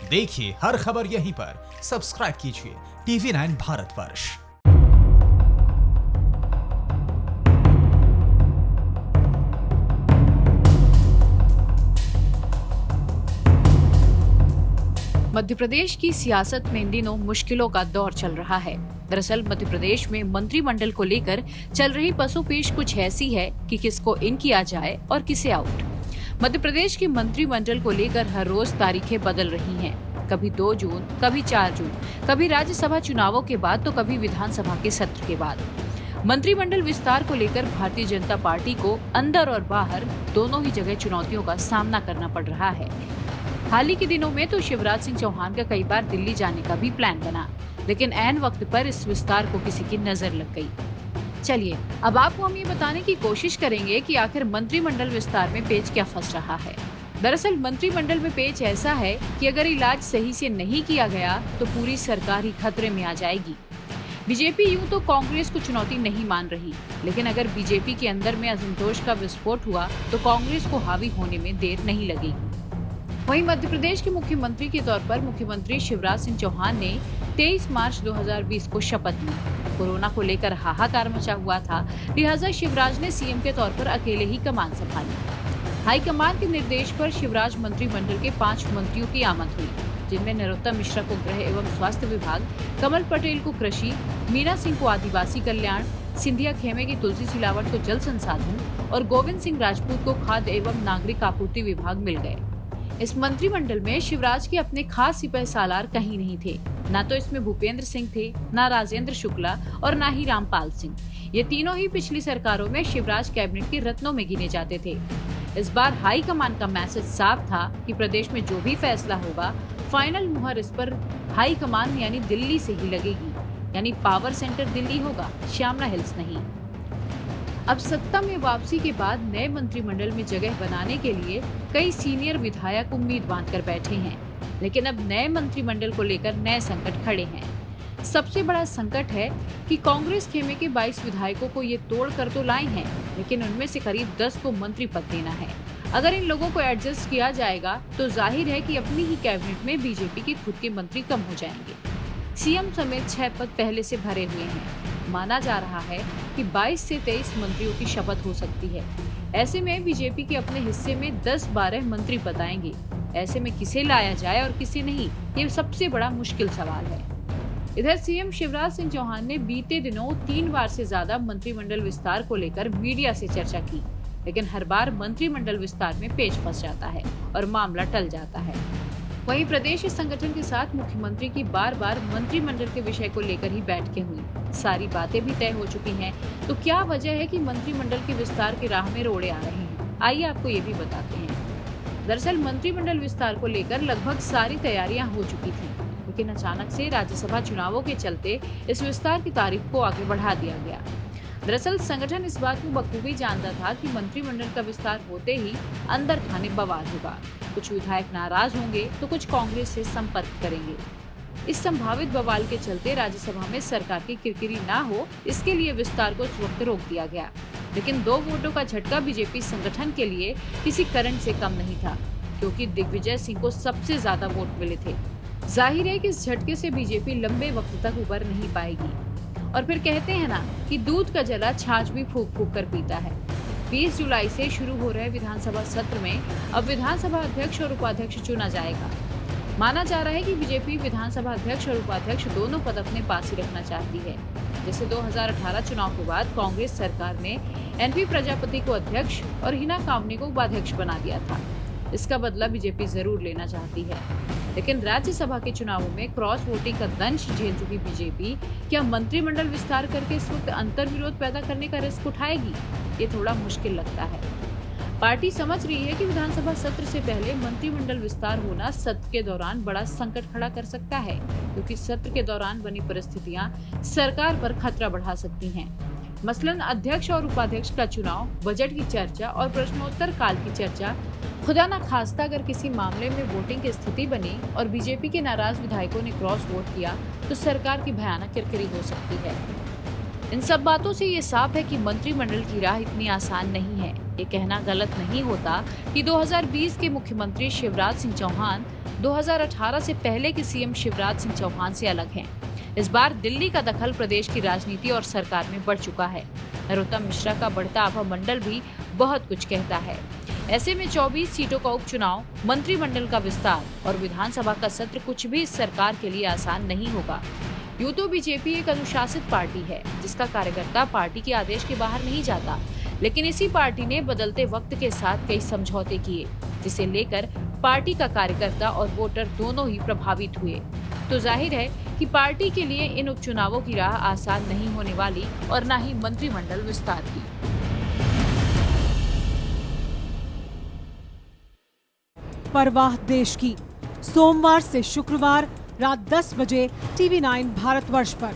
देखिए हर खबर यहीं पर। सब्सक्राइब कीजिए TV9 भारतवर्ष। मध्य प्रदेश की सियासत में इन दिनों मुश्किलों का दौर चल रहा है। दरअसल मध्य प्रदेश में मंत्रिमंडल को लेकर चल रही पसोपेश कुछ ऐसी है कि किसको इन किया जाए और किसे आउट। मध्य प्रदेश के मंत्रिमंडल को लेकर हर रोज तारीखें बदल रही हैं। कभी 2 जून, कभी 4 जून, कभी राज्यसभा चुनावों के बाद तो कभी विधानसभा के सत्र के बाद। मंत्रिमंडल विस्तार को लेकर भारतीय जनता पार्टी को अंदर और बाहर दोनों ही जगह चुनौतियों का सामना करना पड़ रहा है। हाल ही के दिनों में तो शिवराज सिंह चौहान का कई बार दिल्ली जाने का भी प्लान बना, लेकिन ऐन वक्त पर इस विस्तार को किसी की नजर लग गई। चलिए अब आपको हम ये बताने की कोशिश करेंगे कि आखिर मंत्रिमंडल विस्तार में पेच क्या फंस रहा है। दरअसल मंत्रिमंडल में पेच ऐसा है कि अगर इलाज सही से नहीं किया गया तो पूरी सरकार ही खतरे में आ जाएगी। बीजेपी यूं तो कांग्रेस को चुनौती नहीं मान रही, लेकिन अगर बीजेपी के अंदर में असंतोष का विस्फोट हुआ तो कांग्रेस को हावी होने में देर नहीं लगेगी। वहीं मध्य प्रदेश के मुख्यमंत्री के तौर पर मुख्यमंत्री शिवराज सिंह चौहान ने 23 मार्च 2020 को शपथ ली। कोरोना को लेकर हाहाकार मचा हुआ था, लिहाजा शिवराज ने सीएम के तौर पर अकेले ही कमान संभाली। हाईकमान के निर्देश पर शिवराज मंत्रिमंडल के 5 मंत्रियों की आमद हुई, जिनमें नरोत्तम मिश्रा को गृह एवं स्वास्थ्य विभाग, कमल पटेल को कृषि, मीना सिंह को आदिवासी कल्याण, सिंधिया खेमे की तुलसी सिलावट को जल संसाधन और गोविंद सिंह राजपूत को खाद्य एवं नागरिक आपूर्ति विभाग मिल गए। इस मंत्रिमंडल में शिवराज के अपने खास सिपह सालार कहीं नहीं थे। न तो इसमें भूपेंद्र सिंह थे, न राजेंद्र शुक्ला और न ही रामपाल सिंह। ये तीनों ही पिछली सरकारों में शिवराज कैबिनेट के रत्नों में गिने जाते थे। इस बार हाई कमान का मैसेज साफ था कि प्रदेश में जो भी फैसला होगा, फाइनल मुहर इस पर हाई कमान यानी दिल्ली से ही लगेगी। यानी पावर सेंटर दिल्ली होगा, श्यामला हिल्स नहीं। अब सत्ता में वापसी के बाद नए मंत्रिमंडल में जगह बनाने के लिए कई सीनियर विधायक उम्मीद बांधकर बैठे हैं, लेकिन अब नए मंत्रिमंडल को लेकर नए संकट खड़े हैं। सबसे बड़ा संकट है कि कांग्रेस खेमे के 22 विधायकों को ये तोड़ कर तो लाई हैं, लेकिन उनमें से करीब 10 को मंत्री पद देना है। अगर इन लोगों को एडजस्ट किया जाएगा तो जाहिर है कि अपनी ही कैबिनेट में बीजेपी के खुद के मंत्री कम हो जाएंगे। सीएम समेत 6 पद पहले से भरे हुए हैं। माना जा रहा है कि 22 से 23 मंत्रियों की शपथ हो सकती है। ऐसे में बीजेपी के अपने हिस्से में 10-12 मंत्री पद आएंगे। ऐसे में किसे लाया जाए और किसे नहीं, ये सबसे बड़ा मुश्किल सवाल है। इधर सीएम शिवराज सिंह चौहान ने बीते दिनों 3 बार से ज्यादा मंत्रिमंडल विस्तार को लेकर मीडिया से चर्चा की, लेकिन हर बार मंत्रिमंडल विस्तार में पेच फंस जाता है और मामला टल जाता है। वहीं प्रदेश संगठन के साथ मुख्यमंत्री की बार-बार मंत्रिमंडल के विषय को लेकर ही बैठकें हुई। सारी बातें भी तय हो चुकी हैं, तो क्या वजह है कि मंत्रिमंडल के विस्तार की राह में रोड़े आ रहे हैं? आइए आपको ये भी बताते हैं। दरअसल मंत्रिमंडल विस्तार को लेकर लगभग सारी तैयारियां हो चुकी थी, लेकिन अचानक से राज्यसभा चुनावों के चलते इस विस्तार की तारीख को आगे बढ़ा दिया गया। दरअसल संगठन इस बात को बखूबी जानता था कि मंत्रिमंडल का विस्तार होते ही अंदर खाने बवाल होगा। कुछ विधायक नाराज होंगे तो कुछ कांग्रेस से संपर्क करेंगे। इस संभावित बवाल के चलते राज्यसभा में सरकार की किरकिरी ना हो, इसके लिए विस्तार को इस वक्त रोक दिया गया। लेकिन 2 वोटों का झटका बीजेपी संगठन के लिए किसी करंट से कम नहीं था, क्योंकि दिग्विजय सिंह को सबसे ज्यादा वोट मिले थे। जाहिर है कि इस झटके से बीजेपी लंबे वक्त तक उबर नहीं पाएगी। और फिर कहते हैं ना कि दूध का जला छाछ भी फूंक फूंक कर पीता है। 20 जुलाई से शुरू हो रहे विधानसभा सत्र में अब विधानसभा अध्यक्ष और उपाध्यक्ष चुना जाएगा। माना जा रहा है कि बीजेपी विधानसभा अध्यक्ष और उपाध्यक्ष दोनों पद अपने पास ही रखना चाहती है। जैसे 2018 चुनाव के बाद कांग्रेस सरकार ने एनपी प्रजापति को अध्यक्ष और हिना कामनी को उपाध्यक्ष बना दिया था। इसका बदला बीजेपी जरूर लेना चाहती है, लेकिन राज्यसभा के चुनावों में क्रॉस वोटिंग का दंश झेल चुकी बीजेपी क्या मंत्रिमंडल विस्तार करके इस वक्त अंतर विरोध पैदा करने का रिस्क उठाएगी? ये थोड़ा मुश्किल लगता है। पार्टी समझ रही है कि विधानसभा सत्र से पहले मंत्रिमंडल विस्तार होना सत्र के दौरान बड़ा संकट खड़ा कर सकता है, क्योंकि सत्र के दौरान बनी परिस्थितियां सरकार पर खतरा बढ़ा सकती हैं। मसलन अध्यक्ष और उपाध्यक्ष का चुनाव, बजट की चर्चा और प्रश्नोत्तर काल की चर्चा। खुदा ना खास्ता अगर किसी मामले में वोटिंग की स्थिति बनी और बीजेपी के नाराज विधायकों ने क्रॉस वोट किया तो सरकार की भयानक किरकिरी हो सकती है। इन सब बातों से ये साफ है कि मंत्रिमंडल की राह इतनी आसान नहीं है। ये कहना गलत नहीं होता कि 2020 के मुख्यमंत्री शिवराज सिंह चौहान 2018 से पहले के सीएम शिवराज सिंह चौहान से अलग हैं। इस बार दिल्ली का दखल प्रदेश की राजनीति और सरकार में बढ़ चुका है। नरोत्तम मिश्रा का बढ़ता आभा मंडल भी बहुत कुछ कहता है। ऐसे में 24 सीटों का उपचुनाव, मंत्रिमंडल का विस्तार और विधानसभा का सत्र कुछ भी इस सरकार के लिए आसान नहीं होगा। यूं तो बीजेपी एक अनुशासित पार्टी है जिसका कार्यकर्ता पार्टी के आदेश के बाहर नहीं जाता, लेकिन इसी पार्टी ने बदलते वक्त के साथ कई समझौते किए, जिसे लेकर पार्टी का कार्यकर्ता और वोटर दोनों ही प्रभावित हुए। तो जाहिर है कि पार्टी के लिए इन उपचुनावों की राह आसान नहीं होने वाली और न ही मंत्रिमंडल विस्तार की। परवाह देश की, सोमवार से शुक्रवार रात 10 बजे TV9 भारतवर्ष पर।